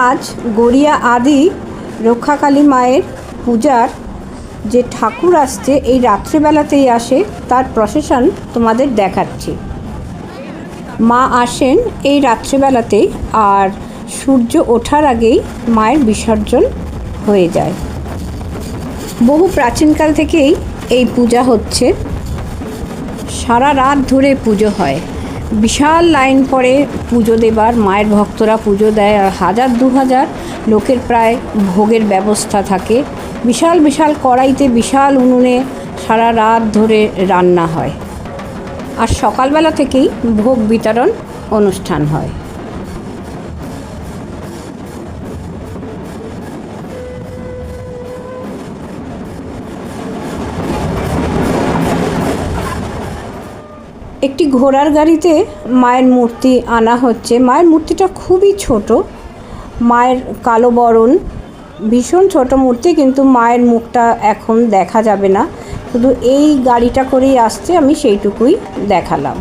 আজ গড়িয়া আদি রক্ষাকালী মায়ের পূজার যে ঠাকুর আসছে এই রাত্রিবেলাতেই আসে, তার প্রসেশন তোমাদের দেখাচ্ছি। মা আসেন এই রাত্রিবেলাতেই, আর সূর্য ওঠার আগেই মায়ের বিসর্জন হয়ে যায়। বহু প্রাচীনকাল থেকেই এই পূজা হচ্ছে, সারা রাত ধরে পুজো হয়। বিশাল লাইন পড়ে পুজো দেবার, মায়ের ভক্তরা পুজো দেয়, আর 1000-2000 লোকের প্রায় ভোগের ব্যবস্থা থাকে। বিশাল বিশাল কড়াইতে, বিশাল উনুনে সারা রাত ধরে রান্না হয়, আর সকালবেলা থেকেই ভোগ বিতরণ অনুষ্ঠান হয়। একটি ঘোড়ার গাড়িতে মায়ের মূর্তি আনা হচ্ছে। মায়ের মূর্তিটা খুবই ছোট, মায়ের কালো বরণ, ভীষণ ছোট মূর্তি, কিন্তু মায়ের মুখটা এখন দেখা যাবে না, শুধু এই গাড়িটা করেই আসছে, আমি সেইটুকুই দেখালাম।